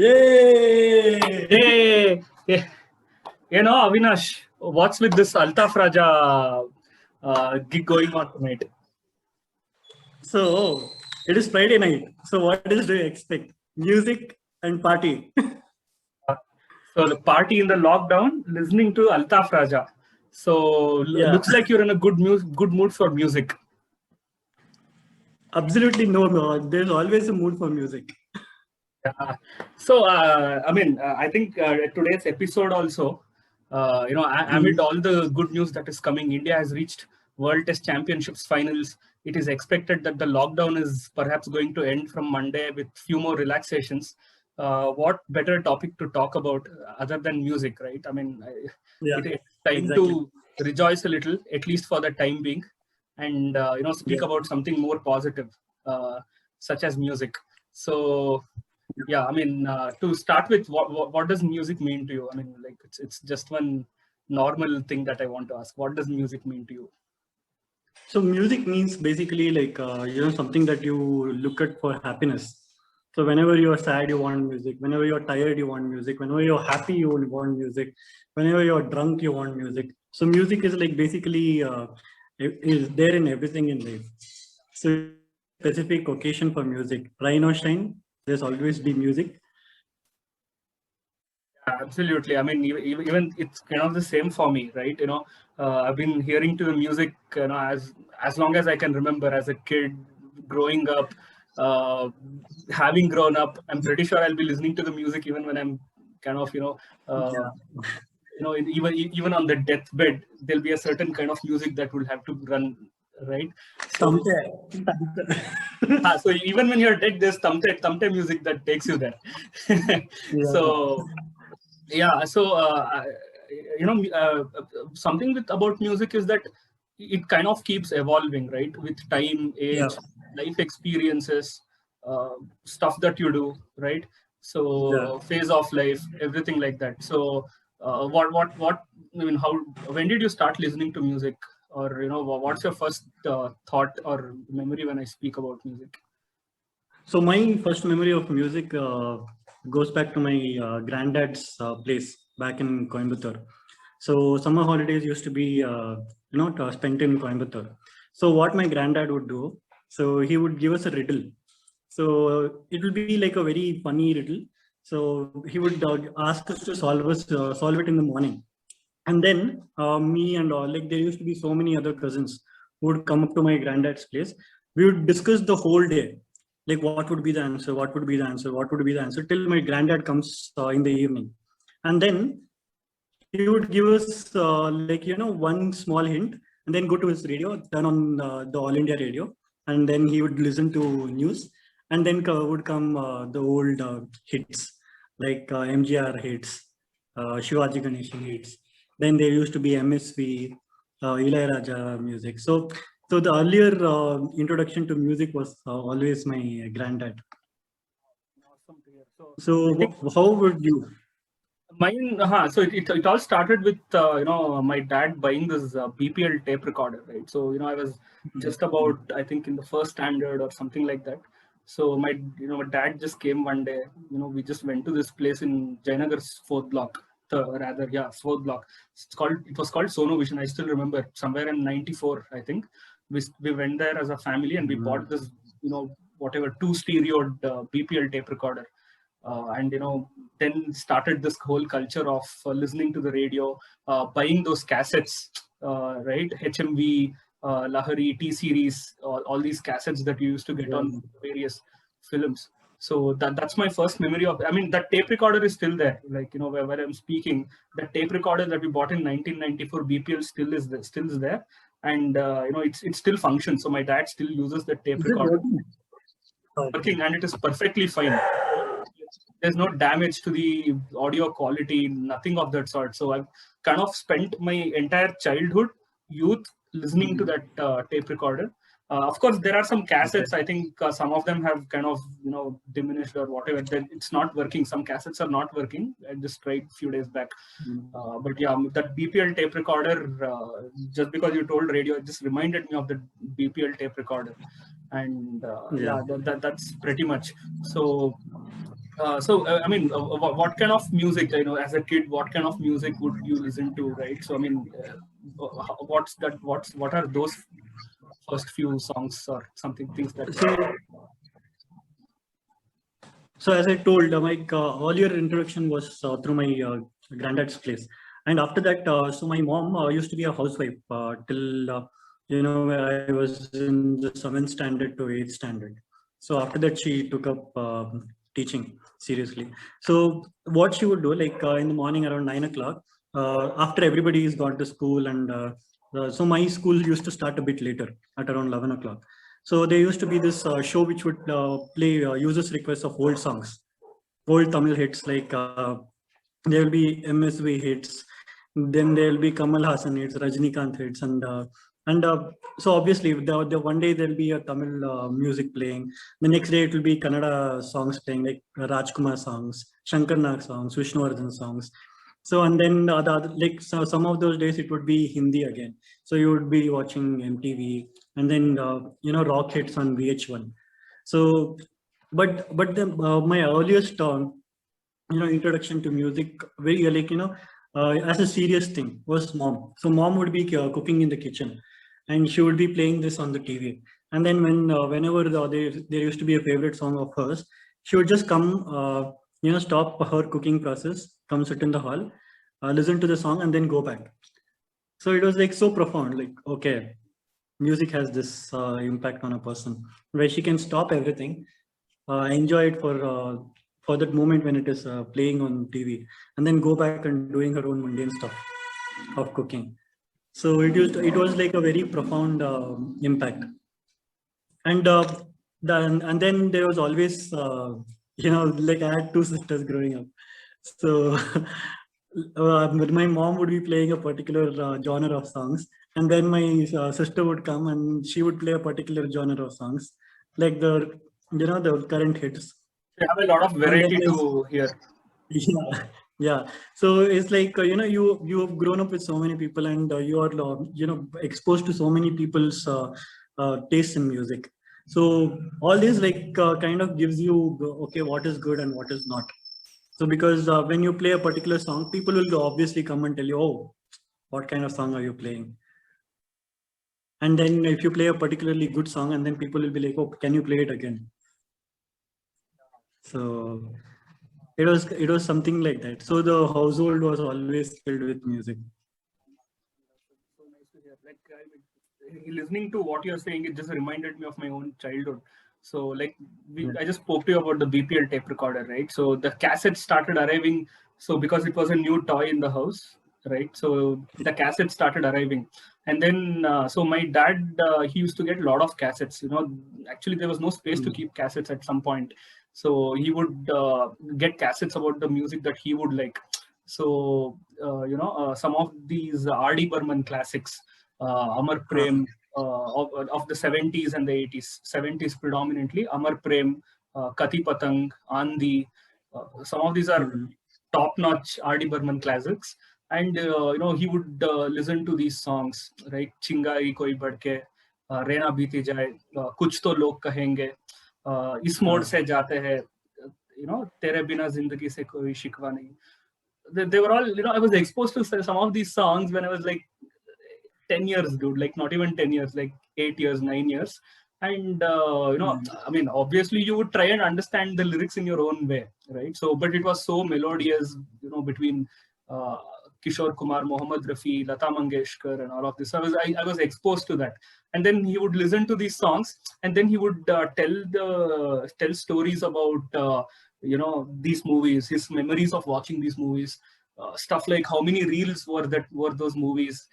Yay! Hey, Avinash, what's with this Altaf Raja gig going on tonight? So, it is Friday night. So, what else do you expect? Music and party. So the party in the lockdown, listening to Altaf Raja. So Yeah. looks like you're in a good mood for music. Absolutely no. There's always a mood for music. So I think today's episode also, amid all the good news that is coming, India has reached World Test Championships finals. It is expected that the lockdown is perhaps going to end from Monday with few more relaxations. What better topic to talk about other than music, right? I mean, it's time to rejoice a little, at least for the time being, and speak about something more positive, such as music. So yeah, I mean, to start with, what does music mean to you? I mean, like it's just one normal thing that I want to ask. What does music mean to you? So music means basically like something that you look at for happiness. So whenever you're sad, you want music. Whenever you're tired, you want music. Whenever you're happy, you want music. Whenever you're drunk, you want music. So music is like basically is there in everything in life. So specific occasion for music. Rain or shine, there's always be music. Absolutely. I mean, even it's kind of the same for me, right? I've been hearing to the music, as long as I can remember, as a kid, growing up, having grown up. I'm pretty sure I'll be listening to the music even when I'm kind of, even on the deathbed, there'll be a certain kind of music that will have to run, right? So, so even when you're dead, there's tamte music that takes you there. So. Yeah, so something about music is that it kind of keeps evolving, right? With time, age, life experiences, stuff that you do, right? So phase of life, everything like that. So what I mean, when did you start listening to music, or what's your first thought or memory when I speak about music? So my first memory of music goes back to my granddad's place back in Coimbatore. So summer holidays used to be spent in Coimbatore. So what my granddad would do, so he would give us a riddle. So it will be like a very funny riddle. So he would ask us to solve it in the morning. And then me and all, like there used to be so many other cousins who would come up to my granddad's place. We would discuss the whole day, like what would be the answer, what would be the answer, what would be the answer, till my granddad comes in the evening. And then he would give us one small hint, and then go to his radio, turn on the All India radio, and then he would listen to news. And then would come the old hits, like MGR hits, Shivaji Ganeshan hits. Then there used to be MSV, ilayaraja music. So the earlier introduction to music was always my granddad. Awesome to hear. So how would you? Mine, so it all started with my dad buying this BPL tape recorder, right? So I was just about, I think, in the first standard or something like that. So my dad just came one day. We just went to this place in Jayanagar's fourth block, fourth block. It was called Sono Vision. I still remember, somewhere in '94, I think. We went there as a family and we bought this whatever 2-stereoed BPL tape recorder. And then started this whole culture of listening to the radio, buying those cassettes, right? HMV, Lahari, T series, all these cassettes that you used to get on various films. So that's my first memory of. I mean, that tape recorder is still there. Like where I'm speaking, that tape recorder that we bought in 1994 BPL still is there, and it still functions. So my dad still uses the tape recorder, working, and it is perfectly fine. There's no damage to the audio quality, nothing of that sort. So I've kind of spent my entire childhood, youth, listening to that tape recorder. Of course, there are some cassettes. I think some of them have kind of diminished or whatever. Then it's not working. Some cassettes are not working. I just tried a few days back. But yeah, that BPL tape recorder. Just because you told radio, it just reminded me of the BPL tape recorder, and that's pretty much. So I mean, what kind of music, as a kid, what kind of music would you listen to, right? So I mean, what are those first few songs or something, things that So, so as I told, my earlier introduction was through my granddad's place, and after that, so my mom used to be a housewife till I was in the 7th standard to 8th standard. So after that, she took up teaching seriously. So what she would do, like in the morning around 9 o'clock, after everybody is gone to school, and so my school used to start a bit later at around 11 o'clock. So there used to be this show which would play users' requests of old songs, old Tamil hits, like there will be MSV hits, then there will be Kamal Hassan hits, Rajnikant hits, and so obviously the one day there will be a Tamil music playing. The next day it will be Kannada songs playing, like Rajkumar songs, Shankar Nag songs, Vishnuvardhan songs. So and then like so some of those days it would be Hindi again. So you would be watching MTV, and then rock hits on VH1. So, but my earliest introduction to music, very like as a serious thing, was mom. So mom would be cooking in the kitchen, and she would be playing this on the TV. And then whenever there used to be a favorite song of hers, she would just come, stop her cooking process, come sit in the hall, listen to the song, and then go back. So it was like so profound, like, okay, music has this impact on a person, where she can stop everything, enjoy it for that moment when it is playing on TV, and then go back and doing her own mundane stuff of cooking. So it was like a very profound impact. And then there was always like I had two sisters growing up. So but my mom would be playing a particular genre of songs, and then my sister would come and she would play a particular genre of songs, like the current hits. you have a lot of And then variety to hear? yeah, yeah. So it's like you have grown up with so many people, and you are exposed to so many people's tastes in music. So all this like kind of gives you okay, what is good and what is not. So because when you play a particular song, people will obviously come and tell you, oh, what kind of song are you playing? And then if you play a particularly good song, and then people will be like, oh, can you play it again? So it was something like that. So the household was always filled with music. So nice to hear. Like, listening to what you're saying, it just reminded me of my own childhood. So, like, Yeah. I just spoke to you about the BPL tape recorder, right? So the cassette started arriving. So because it was a new toy in the house, right? So the cassette started arriving, and then so my dad, he used to get a lot of cassettes. Actually there was no space to Mm. keep cassettes at some point, so he would get cassettes about the music that he would like. So some of these R.D. Burman classics, Amar Uh, Prem, of the 70s and the 80s, 70s predominantly, Amar Prem, Kati Patang, Andi. Some of these are mm, top-notch R.D. Burman classics, and he would listen to these songs, right? Chingai Koi Badke, Rena Beeti Jaye, Kuch To Log Kahenge, Is Mode uh, Se Jaate Hai, Tere Bina Zindagi Se Koi Shikwa Nahi. They were all, I was exposed to some of these songs when I was like 10 years, dude, like not even 10 years, like 8 years, 9 years. And mm, I mean, obviously you would try and understand the lyrics in your own way, right? So but it was so melodious, between uh, Kishore Kumar, Mohammad Rafi, Lata Mangeshkar, and all of this. I was exposed to that, and then he would listen to these songs, and then he would tell stories about these movies, his memories of watching these movies, stuff like how many reels were those movies,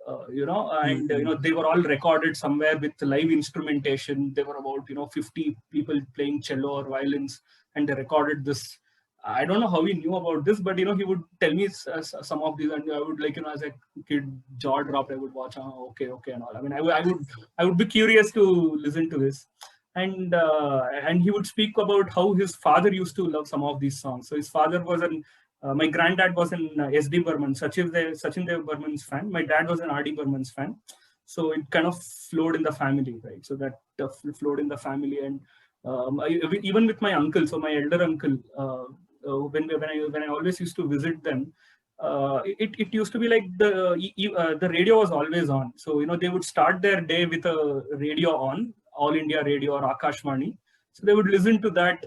and mm, they were all recorded somewhere with live instrumentation. There were about 50 people playing cello or violins, and they recorded this. I don't know how he knew about this, but he would tell me some of these, and I would, like, as a kid, jaw dropped. I would watch, okay, okay, and all. I mean, I would be curious to listen to this, and he would speak about how his father used to love some of these songs. So his father was an my granddad was an SD Burman, Sachin Dev Burman's fan. My dad was an RD Burman's fan. So it kind of flowed in the family, right? So that flowed in the family. And Even with my uncle, so my elder uncle, when I always used to visit them, it used to be like the radio was always on. So they would start their day with a radio on, All India Radio or Akashvani. So they would listen to that,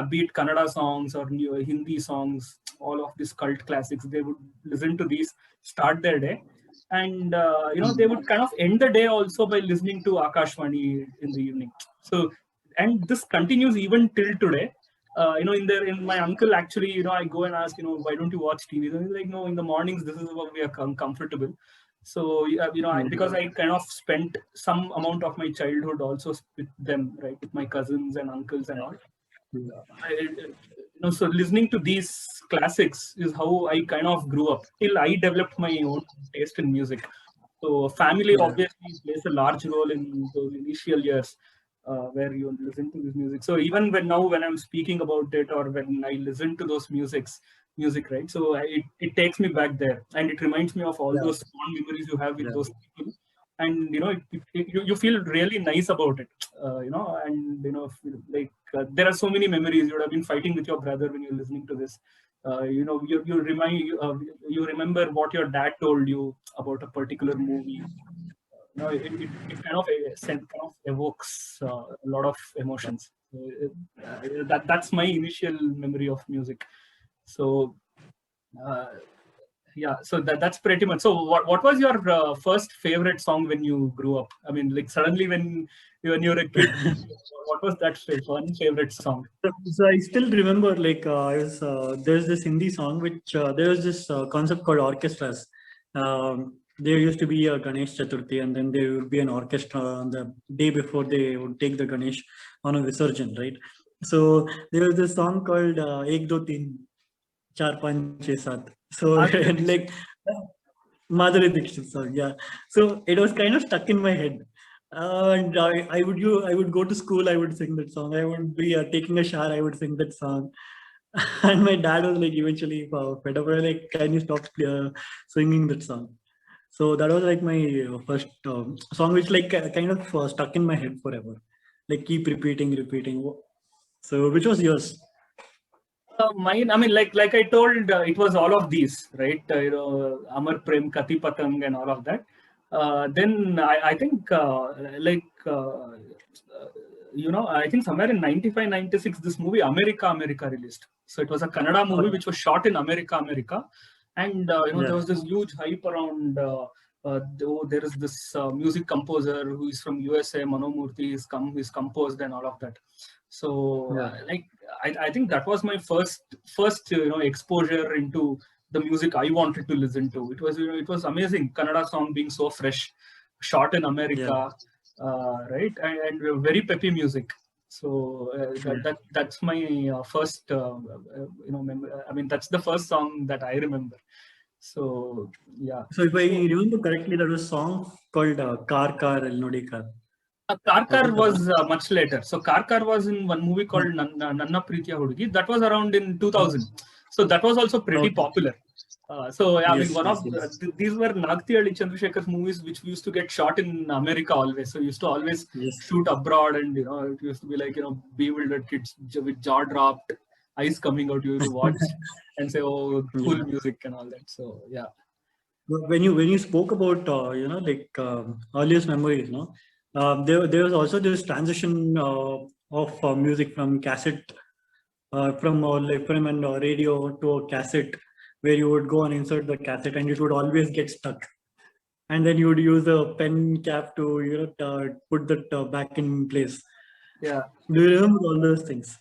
be it Kannada songs or Hindi songs, all of these cult classics. They would listen to these, start their day, and they would kind of end the day also by listening to Akashvani in the evening. So, and this continues even till today. In my uncle actually, I go and ask, why don't you watch TV? And he's like, no, in the mornings this is what we are comfortable. So because I kind of spent some amount of my childhood also with them, right, with my cousins and uncles and all. So listening to these classics is how I kind of grew up till I developed my own taste in music. So family obviously plays a large role in those initial years where you listen to this music. So even when I'm speaking about it, or when I listen to those music, right? So it takes me back there, and it reminds me of all those fond memories you have with those people. And you feel really nice about it, and there are so many memories. You would have been fighting with your brother when you're listening to this. You remember what your dad told you about a particular movie. It kind of evokes a lot of emotions. So that's my initial memory of music. So so that's pretty much. So what was your first favorite song when you grew up? I mean, like suddenly when you were a kid, what was that one favorite song? So I still remember, like, there's this Hindi song which there was this concept called orchestras. There used to be a Ganesh Chaturthi, and then there would be an orchestra on the day before they would take the Ganesh on a Visarjan, right? So there was this song called Ek Do Teen Char Panch Chhe Saat. So like Madhuri Dixit song, yeah. So it was kind of stuck in my head. And I would go to school, I would sing that song. I would be taking a shower, I would sing that song. And my dad was like eventually fed up, like, can you stop singing that song? So that was like my first song, which like kind of stuck in my head forever. Like keep repeating. So which was yours? Mine, I mean, like I told, it was all of these, right? Amar Prem, Kati Patang, and all of that. Then I think, I think somewhere in 95, 96, this movie America released. So it was a Kannada movie which was shot in America, and there was this huge hype around. There is this music composer who is from USA, Manomurthy, he's composed and all of that. So I think that was my first exposure into the music I wanted to listen to. It was amazing. Kannada song being so fresh, shot in America, right, and very peppy music. So that's my first memory. I mean, that's the first song that I remember. So yeah. So if I remember correctly, there was a song called Kar El Nodi Kar. Kar was much later. So Kar was in one movie called Nanna Preetiya Hudugi. That was around in 2000. So that was also pretty popular. I mean, these were Nagtiyalli Chandrasekhar's movies, which we used to get shot in America always. So we used to always shoot abroad, and it used to be like bewildered kids with jaw dropped, eyes coming out. You used to watch and say, "Oh, cool music" and all that. So yeah. When you spoke about earliest memories, there was also this transition of music from cassette, from a radio to a cassette, where you would go and insert the cassette and it would always get stuck, and then you would use a pen cap to put that back in place. Yeah. Do you remember all those things?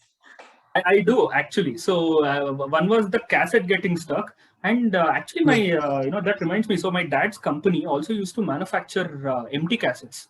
I do actually. So one was the cassette getting stuck, and actually my that reminds me. So my dad's company also used to manufacture empty cassettes.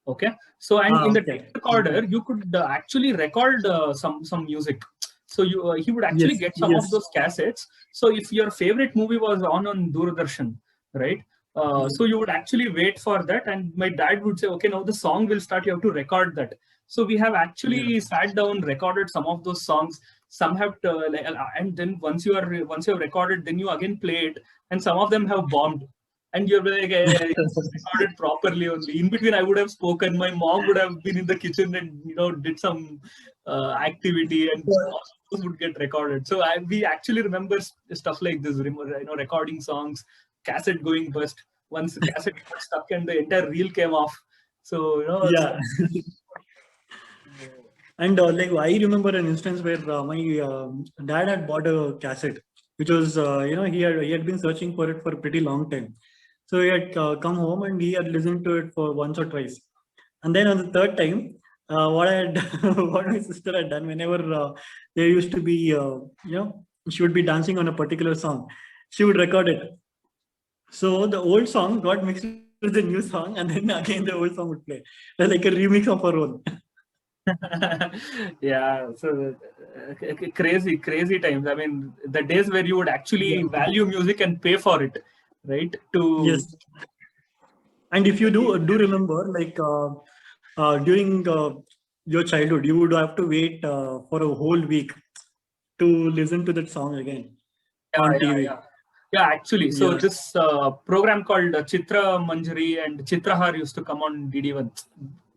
Okay. So in the tape recorder, you could actually record some music. So he would actually get some of those cassettes. So if your favorite movie was on Doordarshan, right? So you would actually wait for that, and my dad would say, "Okay, now the song will start. You have to record that." So we have actually sat down, recorded some of those songs. Some have and then once you have recorded, then you again play it, and some of them have bombed. and you're like, recorded properly only. In between, I would have spoken. My mom would have been in the kitchen and did some activity, and all those would get recorded. So we actually remember stuff like this. Recording songs, cassette going bust. Once the cassette got stuck and the entire reel came off. So Yeah. And like I remember an instance where my dad had bought a cassette, which was he had been searching for it for a pretty long time. So he had come home and he had listened to it for once or twice, and then on the third time, what I had what my sister had done whenever there used to be she would be dancing on a particular song, she would record it. So the old song got mixed with the new song, and then again the old song would play, like a remix of her own. Yeah, so crazy times. I mean, the days where you would actually value music and pay for it, right? Yes. And if you do remember, like during your childhood, you would have to wait for a whole week to listen to that song again on TV. Yeah, actually. So Yeah. this program called Chitra Manjari and Chitrahar used to come on DD1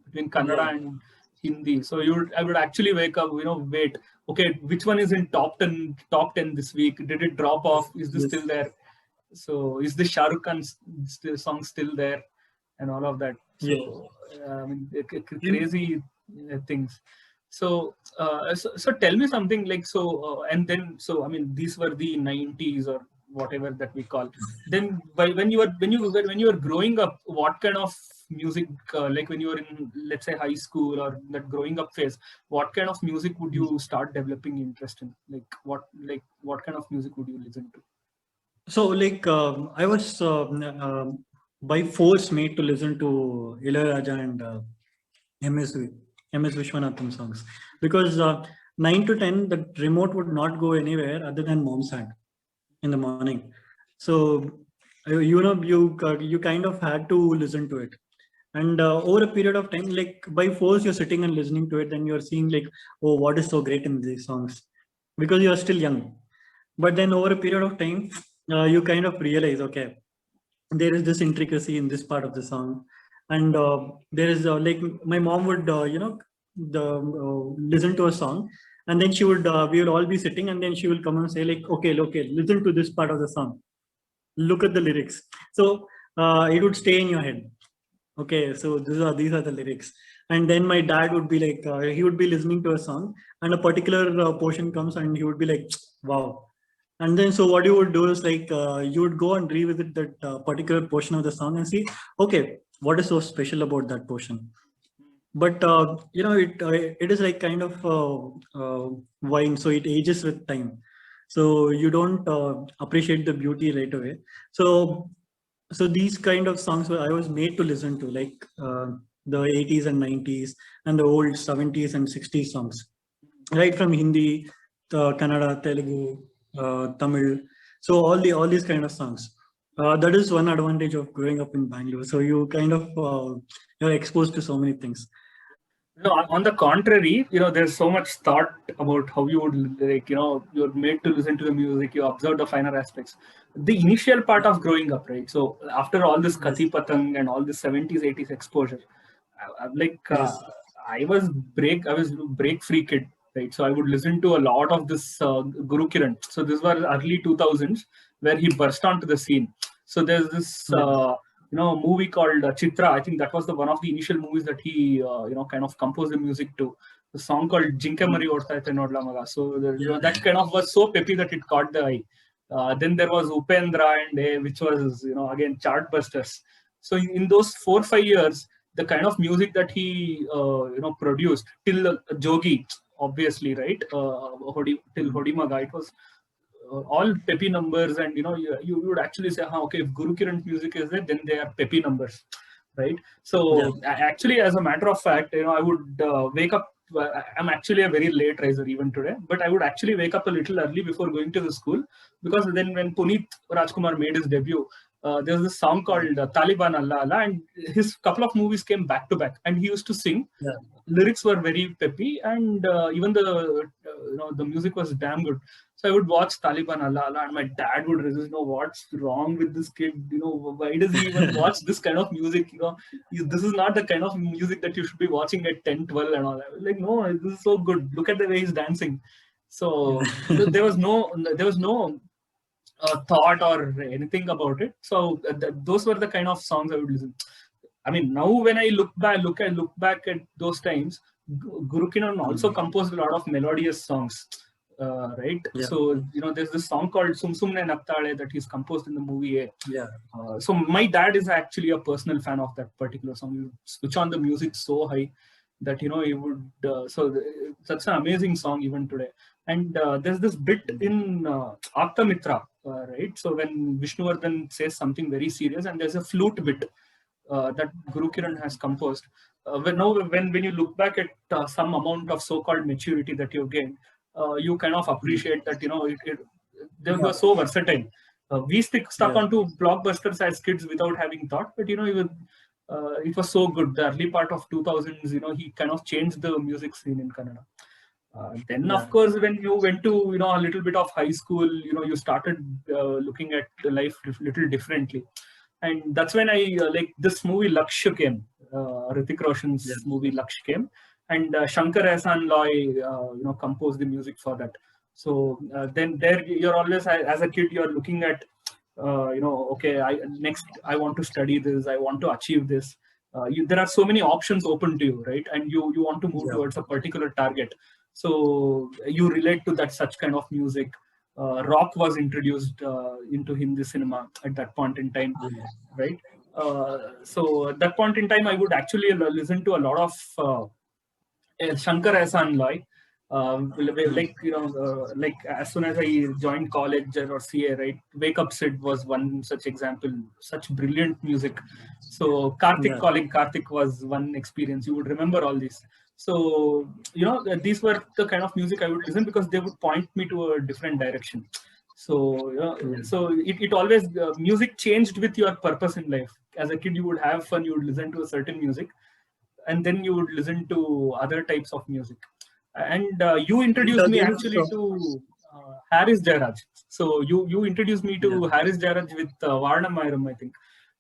between Kannada and Hindi. So I would actually wake up, wait, okay, which one is in top 10 this week? Did it drop off? Is this still there? So is the Shah Rukh Khan song still there? And all of that. So I mean, crazy things. So, so tell me something like and then I mean, these were the 90s or whatever that we call. Then when you were growing up, what kind of music, like when you were in, let's say, high school or that growing up phase, what kind of music would you start developing interest in? What kind of music would you listen to? So like I was by force made to listen to Ilayaraja and MS Vishwanathan songs, because 9 to 10 the remote would not go anywhere other than mom's hand in the morning. So you kind of had to listen to it, and over a period of time, like by force you're sitting and listening to it, then you're seeing like, oh, what is so great in these songs, because you're still young. But then over a period of time, you kind of realize, okay, there is this intricacy in this part of the song, and there is like my mom would listen to a song, and then we would all be sitting, and then she will come and say like, okay, listen to this part of the song, look at the lyrics. So it would stay in your head. Okay, so these are the lyrics. And then my dad would be like, he would be listening to a song, and a particular portion comes, and he would be like, wow. And then so what you would do is like you would go and revisit that particular portion of the song and see, okay, what is so special about that portion. But it is like kind of wine, so it ages with time. So you don't appreciate the beauty right away. So these kind of songs I was made to listen to, like the 80s and 90s and the old 70s and 60s songs, right from Hindi, Kannada, Telugu, Tamil. So all these kind of songs. That is one advantage of growing up in Bangalore. So you kind of you're exposed to so many things. No, on the contrary, there's so much thought about how you would you're made to listen to the music, you observe the finer aspects. The initial part of growing up, right? So after all this Kathi Patang and all this 70s, 80s exposure, I was break free kid, right? So I would listen to a lot of this Guru Kiran. So this was early 2000s where he burst onto the scene. So there's this movie called Chitra. I think that was one of the initial movies that he kind of composed the music to. The song called Jinke Mari Ortaite Nodla Maga. So that kind of was so peppy that it caught the eye. Then there was Upendra and which was again chart busters. So in those 4-5 years, the kind of music that he produced till Jogi, obviously, right? Till Hodimaga, it was all peppy numbers, and you would actually say, okay, if Guru Kiran music is there, then they are peppy numbers, right? So actually, as a matter of fact, I would wake up. I'm actually a very late riser even today, but I would actually wake up a little early before going to the school, because then when Puneet Rajkumar made his debut, there's this song called Taliban Allah Allah, and his couple of movies came back to back, and he used to sing. Lyrics were very peppy, and even the the music was damn good. So I would watch Taliban Allah Allah, and my dad would resist. What's wrong with this kid? Why does he even watch this kind of music? This is not the kind of music that you should be watching at 10, 12 and all that. Like, no, this is so good. Look at the way he's dancing. So there was no thought or anything about it. So those were the kind of songs I would listen. I mean, now when I look back at those times, Guru Kiran also composed a lot of melodious songs, right? Yeah. So there's this song called Sum Sumne Naktale that he's composed in the movie. Yeah. So my dad is actually a personal fan of that particular song. You switch on the music so high that he would. That's an amazing song even today. And there's this bit in Apta Mitra, right? So when Vishnuvardhan says something very serious, and there's a flute bit that Guru Kiran has composed. When you look back at some amount of so-called maturity that you've gained, you kind of appreciate that they were so versatile. We stuck onto blockbusters as kids without having thought, but it was so good. The early part of 2000s, he kind of changed the music scene in Kannada. Then, of course, when you went to a little bit of high school, you started looking at life a little differently. And that's when I like this movie Lakshya came, Hrithik Roshan's movie Lakshya came, and Shankar Ehsaan Loy, composed the music for that. So then there you're always, as a kid, you're looking at, okay, I want to study this, I want to achieve this. There are so many options open to you, right? And you want to move towards a particular target. So you relate to that such kind of music. Rock was introduced into Hindi cinema at that point in time, right? So at that point in time, I would actually listen to a lot of Shankar Ehsaan Loy. Like as soon as I joined college or CA, right? Wake Up Sid was one such example. Such brilliant music. So Karthik calling Karthik was one experience. You would remember all these. So these were the kind of music I would listen because they would point me to a different direction. So so it always music changed with your purpose in life. As a kid, you would have fun. You would listen to a certain music, and then you would listen to other types of music. And you introduced me actually to Haris Jairaj. So you introduced me to Haris Jairaj with Varna Mayram, I think.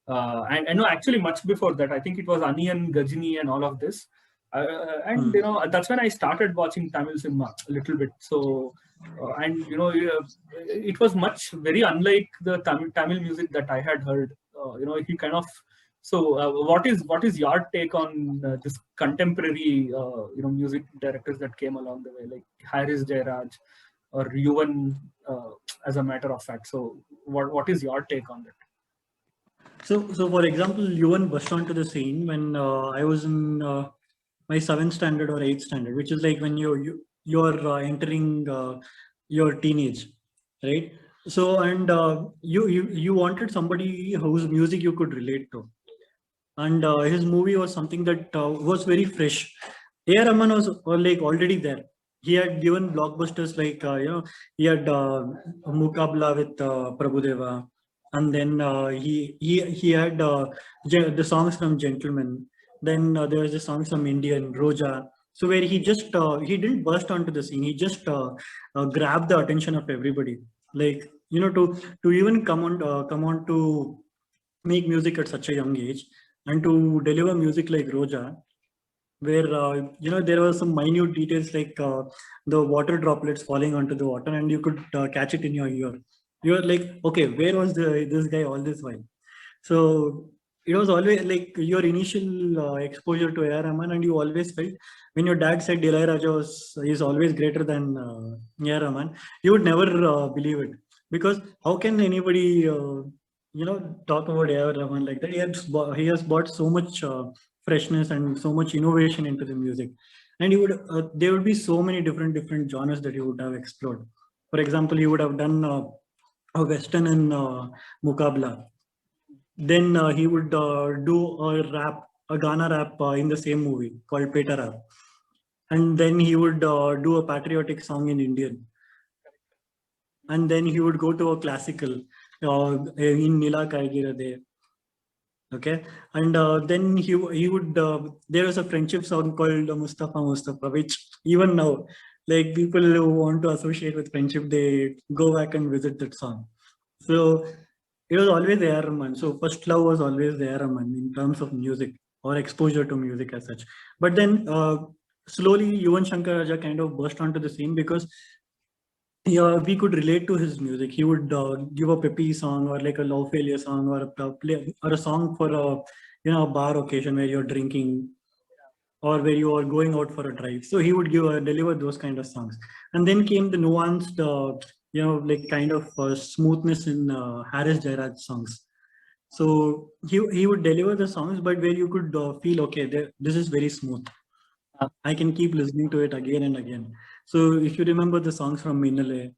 And no, actually much before that. I think it was Aniyan, Gajini and all of this. And that's when I started watching Tamil cinema a little bit. So it was very unlike the Tamil music that I had heard. He kind of. So what is your take on this contemporary music directors that came along the way, like Haris Jairaj or Yuvan, as a matter of fact? So what is your take on that? So for example, Yuvan burst onto the scene when I was in my 7th standard or 8th standard, which is like when you're entering your teenage, right? So and you wanted somebody whose music you could relate to. And his movie was something that was very fresh. A.R. Rahman was like already there. He had given blockbusters like he had Mukabla with Prabhudeva, and then he had the songs from Gentleman. Then there was the songs from Indian Roja. So where he just he didn't burst onto the scene. He just grabbed the attention of everybody. Like to even come on to make music at such a young age. And to deliver music like Roja, where there were some minute details like the water droplets falling onto the water, and you could catch it in your ear. You were like, okay, where was this guy all this while? So it was always like your initial exposure to A.R. Rahman, and you always felt when your dad said ilayaraja is always greater than A.R. Rahman, you would never believe it, because how can anybody talk about A.R. Rahman like that? He has brought so much freshness and so much innovation into the music, and there would be so many different genres that he would have explored. For example, he would have done a western in Mukabla. Then he would do a Ghana rap in the same movie called Peta Rap, and then he would do a patriotic song in Indian, and then he would go to a classical in Nila Kaigirade. Okay, and then he would there was a friendship song called Mustafa, which even now Like people who want to associate with friendship, they go back and visit that song. So it was always A.R. Rahman. So first love was always A.R. Rahman in terms of music or exposure to music as such. But then slowly Yuvan Shankar Raja kind of burst onto the scene because yeah, we could relate to his music. He would give a peppy song or like a love failure song or a play or a song for a a bar occasion where you're drinking or where you are going out for a drive. So he would give deliver those kind of songs. And then came the nuanced, like kind of smoothness in Harris Jairaj songs. So he would deliver the songs, but where you could feel okay, this is very smooth. I can keep listening to it again and again. So if you remember the songs from Minale,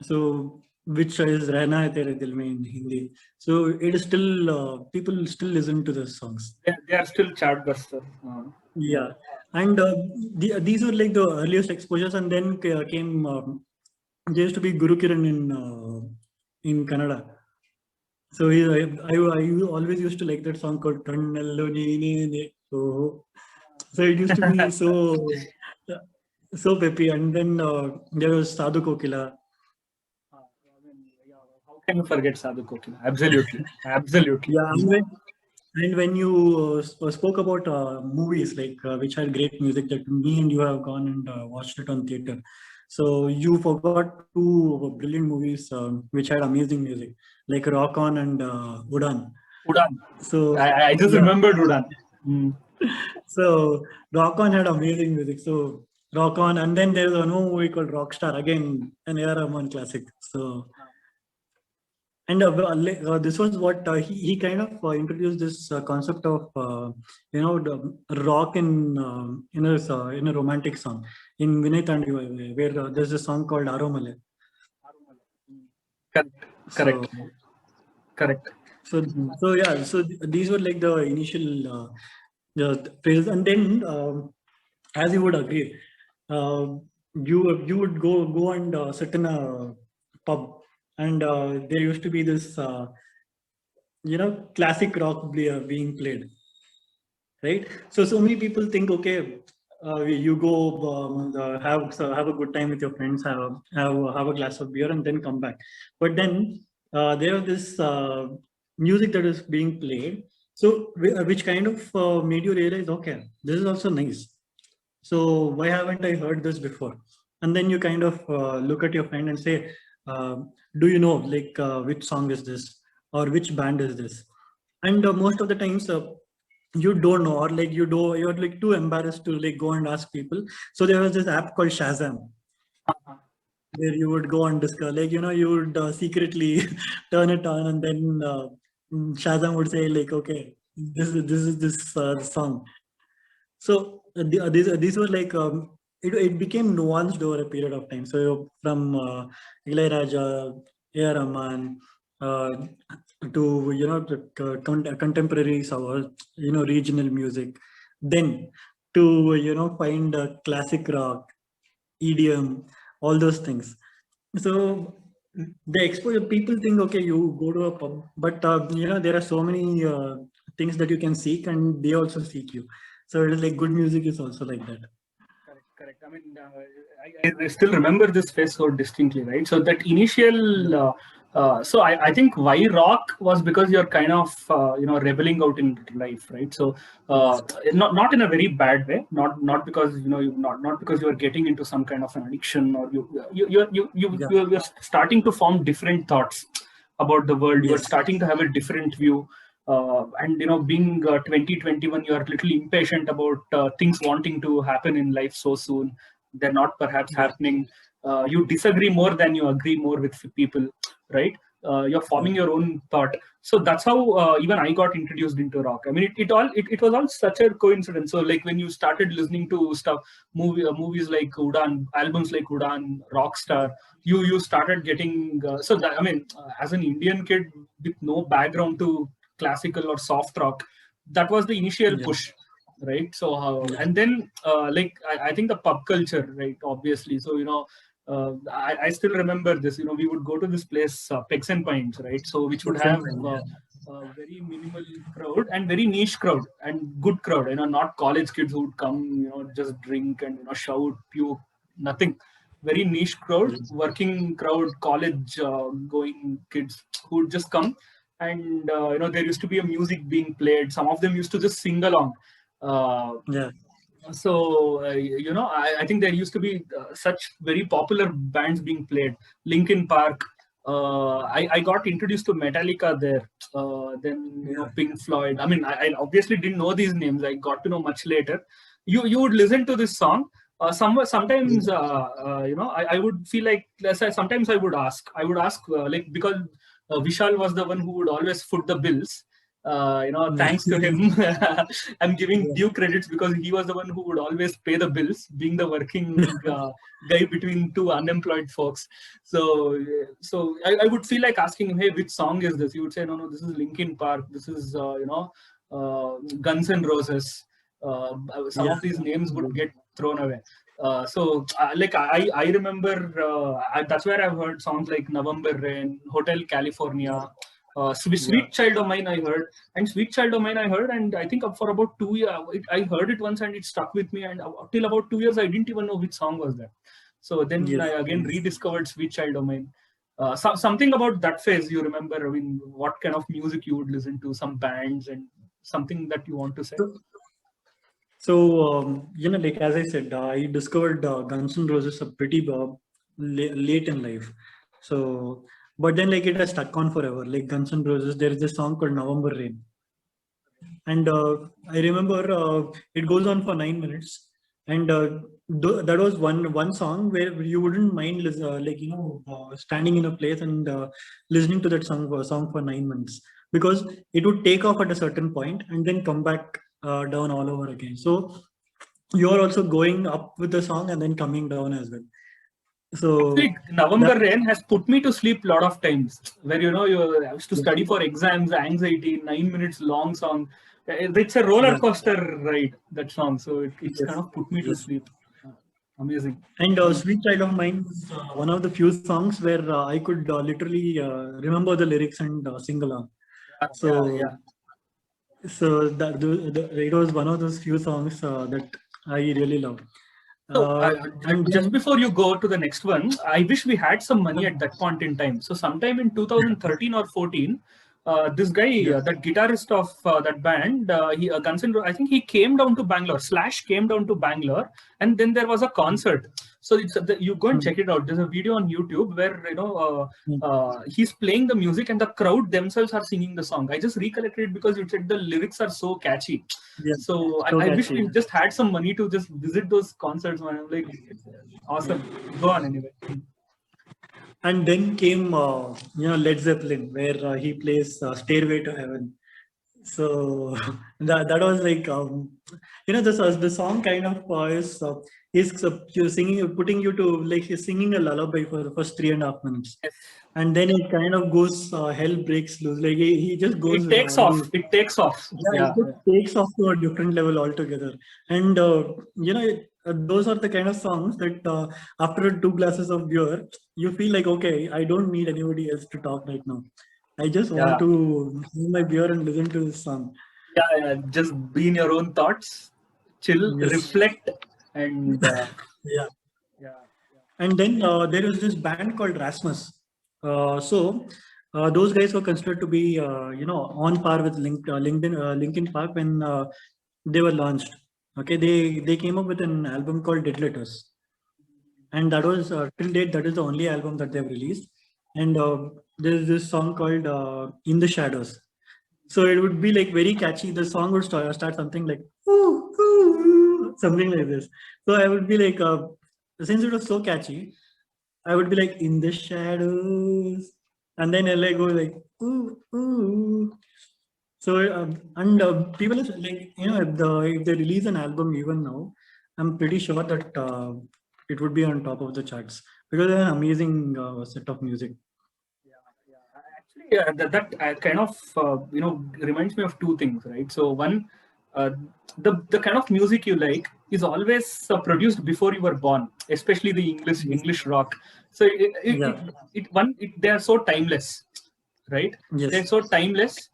so which is Rehna Hai Tere Dil Mein in Hindi. So it is still people still listen to the songs. They are still chartbuster. Yeah, and these were like the earliest exposures, and then came there used to be Guru Kiran in Kannada. So I always used to like that song called Kannallo Neene Ne. So it used to be so peppy, and then there was Sadhu Kokila. How can you forget Sadhu Kokila? Absolutely, absolutely. Yeah, and when you spoke about movies like which had great music that me and you have gone and watched it on theater, so you forgot two brilliant movies which had amazing music like Rock On and Udan. Udan. So I just remembered Udan. So Rock On had amazing music. So Rock On, and then there's a new movie called Rockstar, again an A.R. Rahman classic. So. And this was what he kind of introduced this concept of the rock in a romantic song in Vinay Tandi, where there's a song called Aromale. Correct. Correct. So yeah, so these were like the initial phrases, and then as you would agree, you would go and sit in a pub. And there used to be this, classic rock being played, right? So many people think, okay, you go have a good time with your friends, have a glass of beer, and then come back. But then there was this music that is being played, so which kind of made you realize, okay, this is also nice. So why haven't I heard this before? And then you kind of look at your friend and say, do you know like which song is this or which band is this? And most of the times you don't know, or like you're like too embarrassed to like go and ask people. So there was this app called Shazam, where you would go and discover, like you would secretly turn it on, and then Shazam would say like, okay, this song. So these were like it became nuanced over a period of time. So from ilayaraja, A.R. Rahman, to the contemporary regional music, then to find classic rock, EDM, all those things. So the exposure, people think, okay, you go to a pub, but there are so many things that you can seek, and they also seek you. So it is like good music is also like that. Correct. I mean, I still remember this phase so distinctly, right? So that initial, so I think why rock was because you're kind of rebelling out in life, right? So not in a very bad way, not because not because you're getting into some kind of an addiction, or you're starting to form different thoughts about the world. You're starting to have a different view. And being 2021, you are a little impatient about things wanting to happen in life so soon. They're not perhaps happening. You disagree more than you agree more with people, right? You're forming your own thought. So that's how even I got introduced into rock. I mean, it was all such a coincidence. So like when you started listening to stuff, movies like Udan, albums like Udan, Rockstar, you started getting so that, I mean, as an Indian kid with no background to classical or soft rock, that was the initial push, right? So and then I think the pub culture, right, obviously. So I still remember this. We would go to this place, Pegs and Pints, right? So which would have a very minimal crowd and very niche crowd and good crowd. Not college kids who would come, just drink and shout, puke, nothing. Very niche crowd, working crowd, college going kids who would just come, and there used to be a music being played. Some of them used to just sing along. Yeah. So I think there used to be such very popular bands being played. Linkin Park. I got introduced to Metallica there. Then Pink Floyd. I mean, I obviously didn't know these names. I got to know much later. You would listen to this song. Sometimes I would feel like, sometimes I would ask like, because Vishal was the one who would always foot the bills. Thanks to him, I'm giving due credits, because he was the one who would always pay the bills, being the working guy between two unemployed folks. So I would feel like asking him, hey, which song is this? He would say, no, this is Linkin Park. This is Guns N' Roses. Some of these names would get thrown away. Like I remember, that's where I've heard songs like November Rain, Hotel California. Sweet Child of Mine I heard, and Sweet Child of Mine I heard, and I think for about 2 years I heard it once and it stuck with me, and till about 2 years I didn't even know which song was that. So then I again rediscovered Sweet Child of Mine. Something about that phase you remember? I mean, what kind of music you would listen to, some bands, and something that you want to say? So like as I said, I discovered Guns N' Roses pretty late in life. So, but then like it has stuck on forever. Like Guns N' Roses, there is this song called November Rain, and I remember it goes on for 9 minutes, and that was one song where you wouldn't mind standing in a place and listening to that song for 9 minutes, because it would take off at a certain point and then come back down all over again. So you're also going up with the song and then coming down as well. So actually, November Rain has put me to sleep a lot of times, where you have to study for exams, anxiety, 9 minutes long song. It's a roller coaster ride, that song. So it's kind of put me to sleep. Amazing. And Sweet Child of Mine is one of the few songs where I could literally remember the lyrics and sing along. So that it was one of those few songs that I really love. So just before you go to the next one, I wish we had some money at that point in time. So sometime in 2013 or 14, this guy, that guitarist of that band, Guns N' Roses, I think he came down to Bangalore. Slash came down to Bangalore, and then there was a concert. So you go and check it out. There's a video on YouTube where he's playing the music and the crowd themselves are singing the song. I just recollected it because you said the lyrics are so catchy. So I wish we just had some money to just visit those concerts, man. Like, awesome. Go on anyway. And then came Led Zeppelin, where he plays Stairway to Heaven. So that was like the song kind of is singing, putting you to, like, he's singing a lullaby for the first 3.5 minutes, and then it kind of goes hell breaks loose. Like he just goes. It takes off. It takes off. It just takes off to a different level altogether. And those are the kind of songs that after 2 glasses of beer, you feel like, okay, I don't need anybody else to talk right now. I just want to have my beer and listen to this song. Just be in your own thoughts, chill, reflect, and And then there was this band called Rasmus. Those guys were considered to be on par with Linkin Park when they were launched. Okay, they came up with an album called Dead Letters, and that was till date that is the only album that they've released. And there's this song called In the Shadows. So it would be like very catchy. The song would start something like ooh, ooh, something like this. So I would be like, since it was so catchy, I would be like, in the shadows, and then I'll go like ooh, ooh. So people are like, if they release an album even now, I'm pretty sure that it would be on top of the charts, because they're an amazing set of music. Actually, that kind of reminds me of two things, right? So one, the kind of music you like is always produced before you were born, especially the English rock. So they are so timeless, right? Yes. They're so timeless.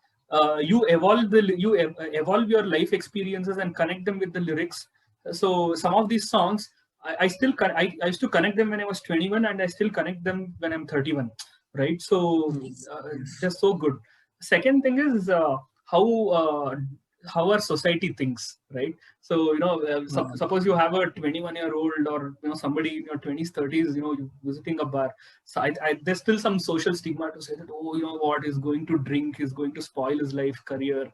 You evolve your life experiences and connect them with the lyrics. So some of these songs I still I used to connect them when I was 21, and I still connect them when I'm 31, right? So Yes. they're so good. Second thing is uh, how our society thinks, right? So suppose you have a 21-year-old, or somebody in your 20s, 30s, you visiting a bar. So there's still some social stigma to say that, oh, what, he's going to drink, he's going to spoil his life, career.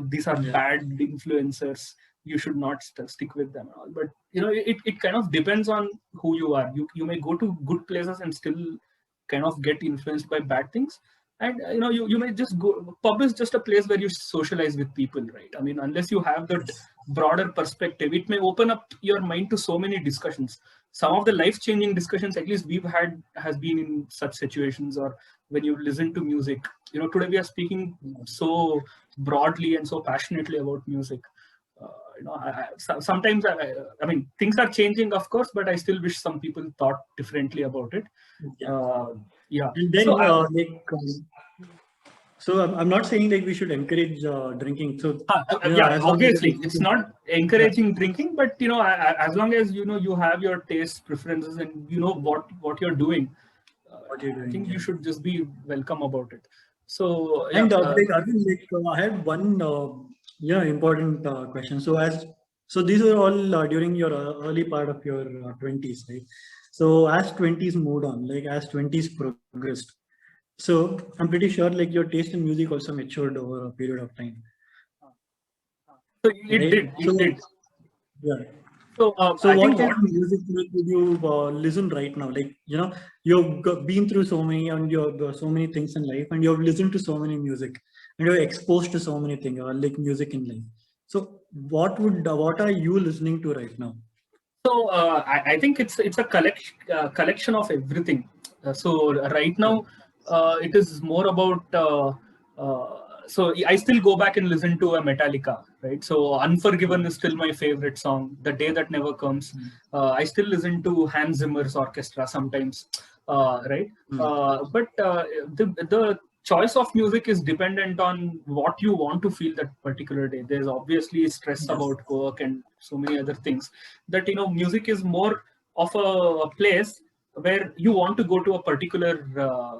These are Yeah. bad influencers. You should not stick with them and all. But it kind of depends on who you are. You may go to good places and still kind of get influenced by bad things. And you may just go. Pub is just a place where you socialize with people, right? I mean, unless you have that broader perspective, it may open up your mind to so many discussions. Some of the life-changing discussions, at least we've had, has been in such situations, or when you listen to music. Today we are speaking so broadly and so passionately about music. Sometimes I mean, things are changing, of course, but I still wish some people thought differently about it. Yeah. Yeah. And then So so I'm not saying like we should encourage drinking. So yeah, as long as obviously it's not yeah, encouraging drinking, but as long as you have your taste preferences, and you know what you're doing, what you're I doing. think you Yeah. should just be welcome about it. So yeah, And like Arvind, I had one important question. So these are all during your early part of your 20s, right? So as 20s moved on, like as 20s progressed, so I'm pretty sure like your taste in music also matured over a period of time, so right? it did. Yeah. So So I what think kind what of music would you listen right now? Like, you've been through so many and you've so many things in life, and you've listened to so many music, and you're exposed to so many things, like music in life. So what are you listening to right now? So I think it's a collection of everything. So right now, it is more about. So I still go back and listen to a Metallica, right? So Unforgiven is still my favorite song. The Day That Never Comes. I still listen to Hans Zimmer's orchestra sometimes, right? Mm. But the choice of music is dependent on what you want to feel that particular day. There's obviously stress Yes. about work and so many other things, that music is more of a place where you want to go to a particular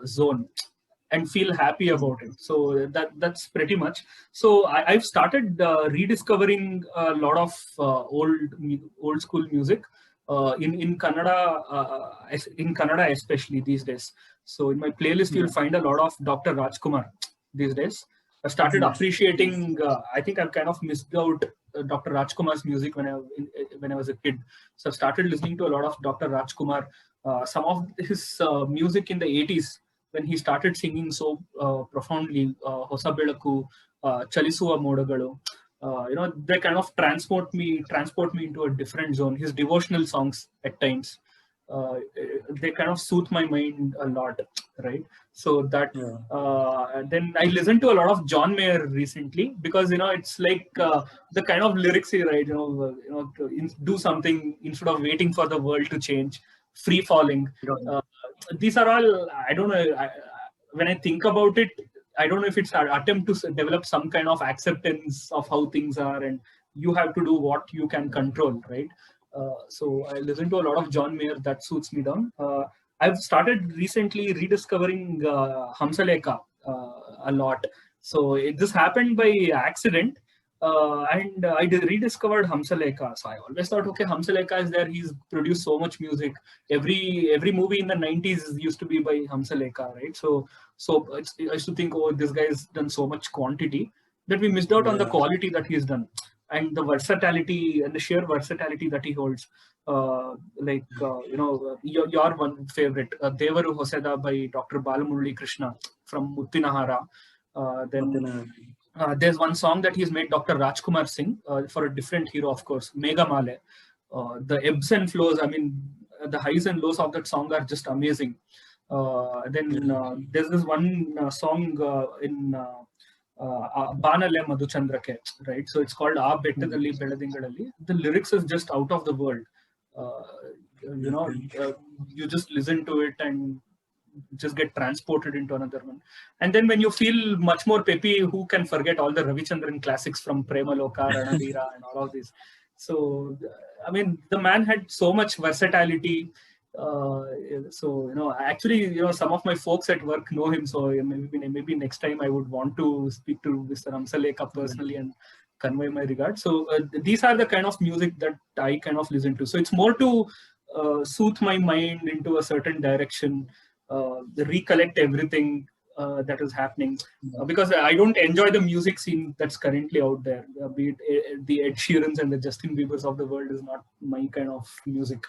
zone and feel happy Mm. about it. So that's pretty much. So I've started rediscovering a lot of old school music in Kannada, in Kannada especially these days. So in my playlist you'll Yeah. find a lot of Dr. Rajkumar these days. I started Yes. appreciating. I think I've kind of missed out Dr. Rajkumar's music when I was a kid. So I started listening to a lot of Dr. Rajkumar. Some of his music in the 80s, when he started singing so profoundly, Hosa Belaku, Chalisuva Modagalu, they kind of transport me into a different zone. His devotional songs at times, they kind of soothe my mind a lot, right? So that Yeah. then I listened to a lot of John Mayer recently, because it's like the kind of lyrics he writes, to do something instead of waiting for the world to change, free falling. Got it. Uh, these are all, I don't know. When I think about it, I don't know if it's an attempt to develop some kind of acceptance of how things are, and you have to do what you can control, right? So I listen to a lot of John Mayer. That suits me down. I've started recently rediscovering Hamsalekha a lot. So this happened by accident, and I rediscovered Hamsalekha. So I always thought, okay, Hamsalekha is there. He's produced so much music. Every movie in the 90s used to be by Hamsalekha, right? So I used to think, oh, this guy's done so much quantity that we missed out on the Yeah. quality that he's done, and the versatility and the sheer versatility that he holds. Your one favorite, Devaru Hoseda by Dr. Balamurali Krishna from Muttinahara. Then Nothing, there's one song that he's made Dr. Rajkumar sing for a different hero, of course, Mega Male. The ebbs and flows, I mean, the highs and lows of that song are just amazing. Then there's this one song in Banale Madhuchandrake, right? So it's called Aa Bettadalli Beladingadalli. The lyrics is just out of the world. Uh, you know, okay. uh, you just listen to it and just get transported into another one. And then when you feel much more peppy, who can forget all the Ravichandran classics from Prema Loka, Ranadira, and all of these? So I mean, the man had so much versatility. Uh, so actually, some of my folks at work know him. So maybe next time I would want to speak to Mr. Hamsalekha personally and convey my regard. So these are the kind of music that I kind of listen to. So it's more to soothe my mind into a certain direction, recollect everything that is happening. Because I don't enjoy the music scene that's currently out there. Be it the Ed Sheerans and the Justin Biebers of the world is not my kind of music.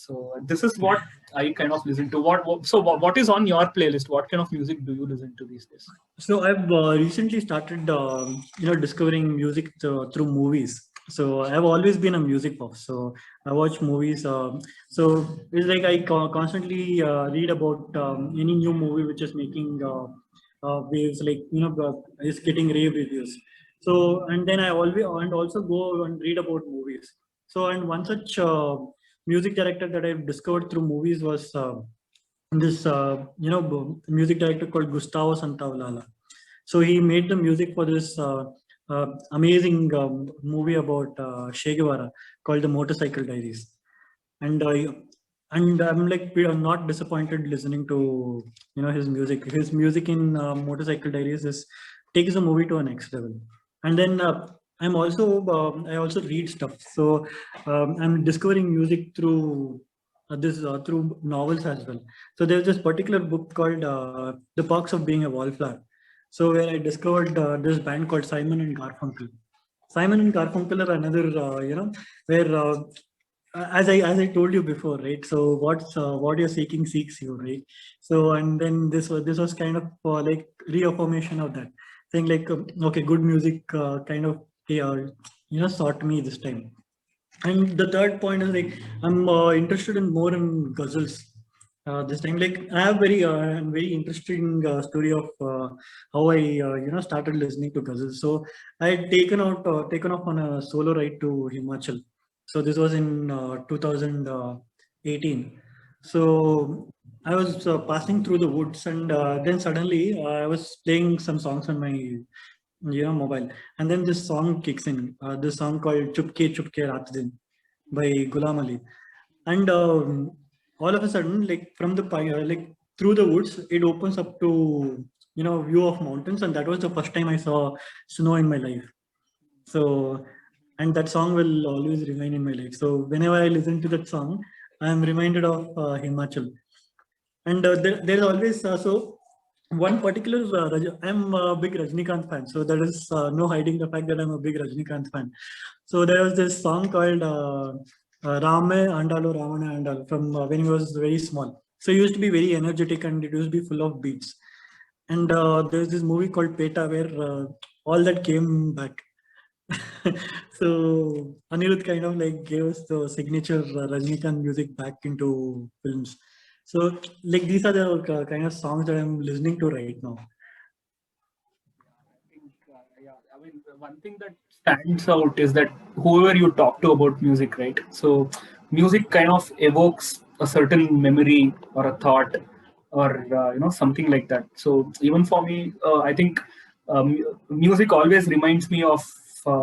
So this is what I kind of listen to. What is on your playlist? What kind of music do you listen to these days? So I've recently started, discovering music through movies. So I've always been a music buff. So I watch movies. So it's like I constantly read about any new movie which is making waves, like is getting rave reviews. So and then I always and also go and read about movies. So and one such music director that I've discovered through movies was. This music director called Gustavo Santaolalla. So he made the music for this amazing movie about Che Guevara called The Motorcycle Diaries. And I'm like I'm not disappointed listening to his music. His music in Motorcycle Diaries is takes the movie to a next level. And then I also read stuff. So I'm discovering music through through novels as well. So there's this particular book called The Perks of Being a Wallflower. So where I discovered this band called Simon and Garfunkel. Simon and Garfunkel are another, where as I told you before, right? So what you're seeking seeks you, right? So and then this was kind of like reaffirmation of that, saying like okay, good music kind of sought me this time. And the third point is like I'm interested in more in ghazals. This time, like I have very interesting story of how I started listening to ghazals. So I had taken off on a solo ride to Himachal. So this was in 2018. So I was passing through the woods, and then suddenly I was playing some songs on my mobile, and then this song kicks in. This song called "Chupke Chupke Raat Din" by Ghulam Ali, and all of a sudden, like from the like through the woods, it opens up to view of mountains, and that was the first time I saw snow in my life. So, and that song will always remain in my life. So whenever I listen to that song, I am reminded of Himachal. And there's always so one particular I'm a big Rajnikant fan, so there is no hiding the fact that I'm a big Rajnikant fan. So there was this song called Rame Andalu Ramana Andalu from when he was very small. So he used to be very energetic and it used to be full of beats. And there's this movie called Peta where all that came back. So Anirudh kind of like gave us the signature Rajnikant music back into films. So like these are the kind of songs that I'm listening to right now. Yeah, I mean, one thing that stands out is that whoever you talk to about music, right? So, music kind of evokes a certain memory or a thought or something like that. So, even for me, I think music always reminds me of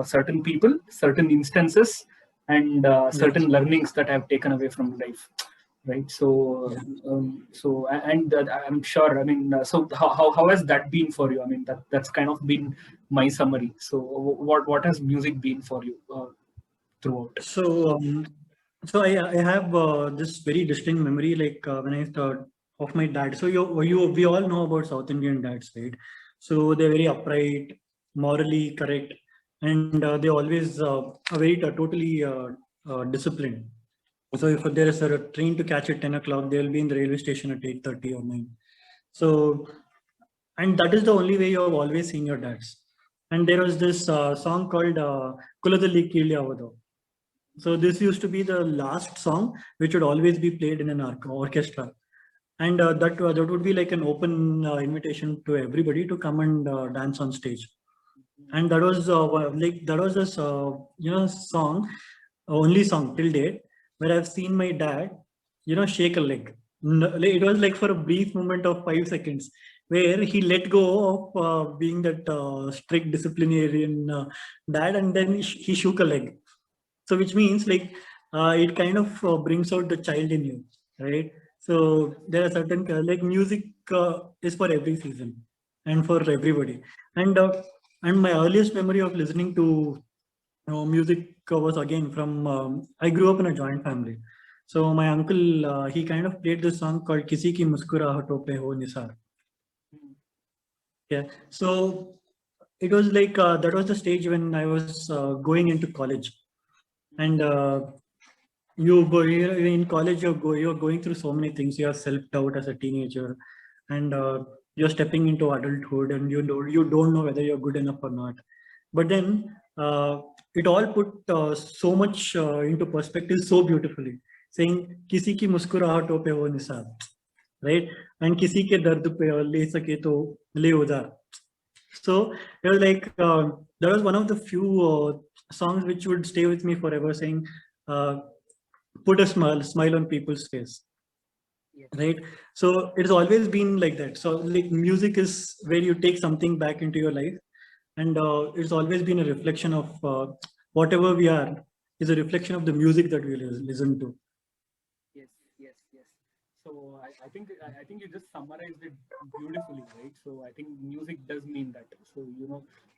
certain people, certain instances, and certain Yes. learnings that I've taken away from life, right? So Yeah. and I'm sure, I mean, so how has that been for you? I mean, that's kind of been my summary. So what has music been for you throughout? So I have this very distinct memory like when I thought of my dad. So we all know about South Indian dads, right? So they're very upright, morally correct, and they always are very totally disciplined. So if there is a train to catch at 10 o'clock, they will be in the railway station at 8:30 or 9. So, and that is the only way you have always seen your dads. And there was this song called Kuladalli Keeli Avado. So this used to be the last song which would always be played in an orchestra. And that would be like an open invitation to everybody to come and dance on stage. And that was like that was this song, only song till date where I've seen my dad shake a leg. Like, it was like for a brief moment of 5 seconds where he let go of being that strict disciplinarian dad, and then he shook a leg. So which means like it kind of brings out the child in you, right? So there are certain like music is for every season and for everybody. And my earliest memory of listening to music was again from I grew up in a joint family. So my uncle he kind of played this song called "Kisi ki muskurahaton pe ho nisar." Yeah. So it was like that was the stage when I was going into college, and in college you're going through so many things. You have self doubt as a teenager, and you're stepping into adulthood, and you don't know whether you're good enough or not. But then it all put so much into perspective so beautifully, saying "किसी की मुस्कुराहटों पे हो Nisar," right? And "किसी के दर्द पे ले सके तो ले उधार." So it was like that was one of the few songs which would stay with me forever, saying uh, put a smile on people's face, Yes. right? So it's always been like that. So like music is where you take something back into your life, and it's always been a reflection of whatever we are is a reflection of the music that we listen to. Yes, yes, yes. So I think you just summarized it beautifully, right? So I think music does mean that. So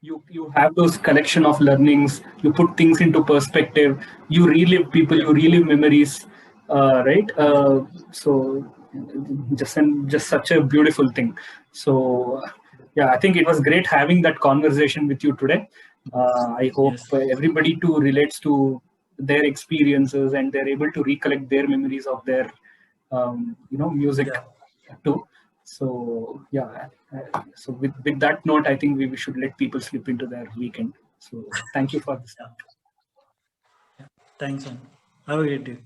you have those collection of learnings. You put things into perspective. You relive people. Yeah, You relive memories, right? yeah, So just such a beautiful thing. So yeah, I think it was great having that conversation with you today. I hope yes, everybody too relates to their experiences and they're able to recollect their memories of their music yeah, too. So yeah, so with that note, I think we should let people slip into their weekend. So thank you for this. yeah. Thanks, man. Have a great day.